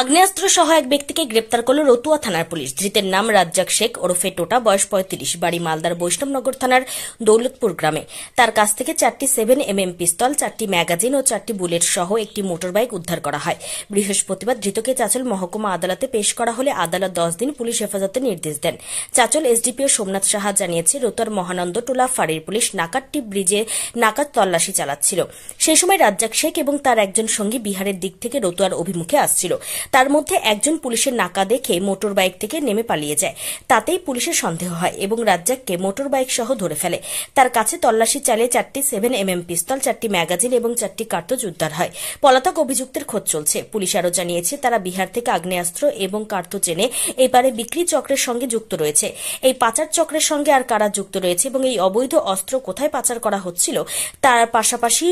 আগ্নেয়াস্ত্র সহ এক ব্যক্তিকে গ্রেপ্তার করল রতুয়া থানার পুলিশ। ধৃতের নাম রাজ্জাক শেখ ওরফে টোটা, বয়স ৩৫, বাড়ি মালদার বৈষ্ণবনগর থানার দৌলতপুর গ্রামে। তার কাছ থেকে 4টি 7mm পিস্তল, 4টি ম্যাগাজিন ও 4টি বুলেট সহ একটি মোটরবাইক উদ্ধার করা হয়। বৃহস্পতিবার ধৃতকে চাঁচল মহকুমা আদালতে পেশ করা হলে আদালত 10 দিন পুলিশ হেফাজতে নির্দেশ দেন। চাঁচল এসডিপিও সোমনাথ সাহা জানিয়েছে, রতুয়ার মহানন্দ টোলা ফাঁড়ির পুলিশ নাকাট্টি ব্রিজে নাকাত তল্লাশি চালাচ্ছিল। সেই সময় রাজ্জাক শেখ এবং তার একজন সঙ্গী বিহারের দিক থেকে রতুয়ার অভিমুখে আসছিল। তার মধ্যে একজন পুলিশের নাকা দেখে মোটর বাইক থেকে নেমে পালিয়ে যায়। তাতেই পুলিশের সন্দেহ হয় এবং রাজ্জাককে মোটর বাইক সহ ধরে ফেলে। তার কাছে তল্লাশি চালিয়ে 4টি 7mm পিস্তল, 4টি ম্যাগাজিন এবং 4টি কার্তুজ উদ্ধার হয়। পলাতক অভিযুক্তের খোঁজ চলছে। পুলিশ আরও জানিয়েছে, তারা বিহার থেকে আগ্নেয়াস্ত্র এবং কার্তুজ এনে এবারে বিক্রি চক্রের সঙ্গে যুক্ত রয়েছে। এই পাচার চক্রের সঙ্গে আর কারা যুক্ত রয়েছে এবং এই অবৈধ অস্ত্র কোথায় পাচার করা হচ্ছিল তার পাশাপাশি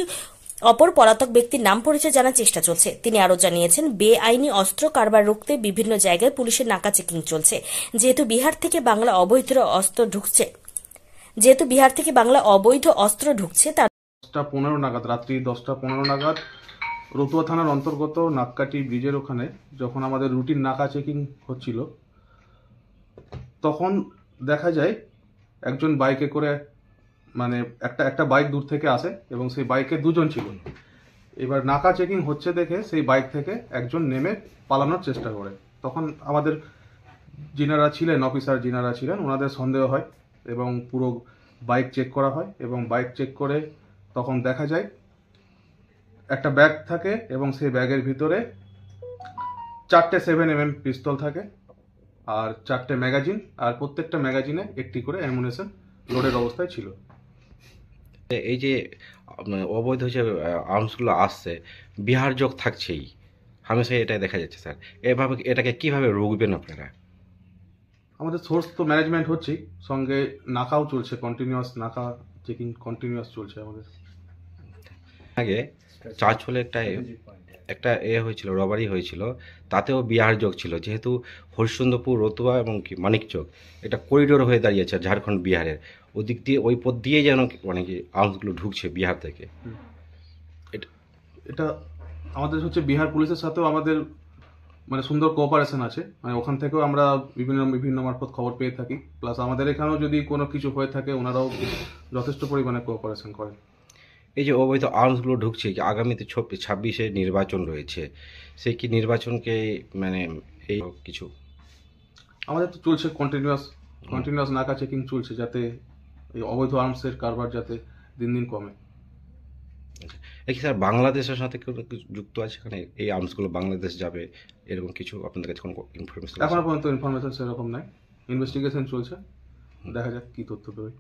অপর পলাতক ব্যক্তির নাম পরিচয় জানার চেষ্টা চলছে। তিনি আরও জানিয়েছেন, বেআইনি অস্ত্র কারবার রুখতে বিভিন্ন জায়গায় পুলিশের নাকা চেকিং চলছে। যেহেতু বিহার থেকে বাংলা অবৈধ অস্ত্র ঢুকছে তার 10টা 15 নাগাদ, রাত্রি 10টা 15 নাগাদ রতুয়া থানার অন্তর্গত নাককাটি ব্রিজের ওখানে যখন আমাদের রুটিন নাকা চেকিং হচ্ছিল, তখন দেখা যায় একজন বাইকে করে, মানে একটা বাইক দূর থেকে আসে এবং সেই বাইকে দুজন ছিল। এবার নাকা চেকিং হচ্ছে দেখে সেই বাইক থেকে একজন নেমে পালানোর চেষ্টা করে। তখন আমাদের যিনারা ছিলেন, অফিসার যিনারা ছিলেন, ওনাদের সন্দেহ হয় এবং পুরো বাইক চেক করা হয় এবং বাইক চেক করে তখন দেখা যায় একটা ব্যাগ থাকে এবং সেই ব্যাগের ভিতরে 4টে 7mm পিস্তল থাকে আর 4টে ম্যাগাজিন, আর প্রত্যেকটা ম্যাগাজিনে একটি করে অ্যামুনিশন লোডের অবস্থায় ছিল। এই যে অবৈধ যে আর্মসগুলো আসছে, বিহার যোগ থাকছেই, হামেশা এটাই দেখা যাচ্ছে স্যার। এভাবে এটাকে কিভাবে রুখবেন আপনারা? আমাদের সোর্স তো ম্যানেজমেন্ট হচ্ছে, সঙ্গে নাকাও চলছে, কন্টিনিউয়াস নাকা চেকিং কন্টিনিউয়াস চলছে আমাদের। আগে চাঁচলে একটা হয়েছিল, রবারি হয়েছিল, তাতেও বিহার যোগ ছিল। যেহেতু হরিশ্চন্দ্রপুর, রতুয়া এবং কি মানিকচক এটা করিডোর হয়ে দাঁড়িয়েছে ঝাড়খণ্ড বিহারের, ওদিক দিয়ে ওই পথ দিয়ে যেন মানে কি আর্মসগুলো ঢুকছে বিহার থেকে। এটা আমাদের হচ্ছে বিহার পুলিশের সাথেও আমাদের মানে সুন্দর কোঅপারেশন আছে। মানে ওখান থেকেও আমরা বিভিন্ন মারফত খবর পেয়ে থাকি। প্লাস আমাদের এখানেও যদি কোনো কিছু হয়ে থাকে, ওনারাও যথেষ্ট পরিমাণে কোঅপারেশন করেন। এই যে অবৈধ আর্মসগুলো ঢুকছে, আগামীতে 26-এ নির্বাচন রয়েছে, সেই কি নির্বাচনকে মানে এই কিছু আমাদের তো চলছে কন্টিনিউয়াস নাকা চেকিং চলছে, যাতে এই অবৈধ আর্মসের কারবার যাতে দিন দিন কমে। কি স্যার বাংলাদেশের সাথে কোনো কিছু যুক্ত আছে এখানে, এই আর্মসগুলো বাংলাদেশ যাবে এরকম কিছু আপনাদের কাছে কোনো ইনফরমেশন? এখনো পর্যন্ত ইনফরমেশন সেরকম নাই, ইনভেস্টিগেশন চলছে, দেখা যাক কি তথ্য দেবে।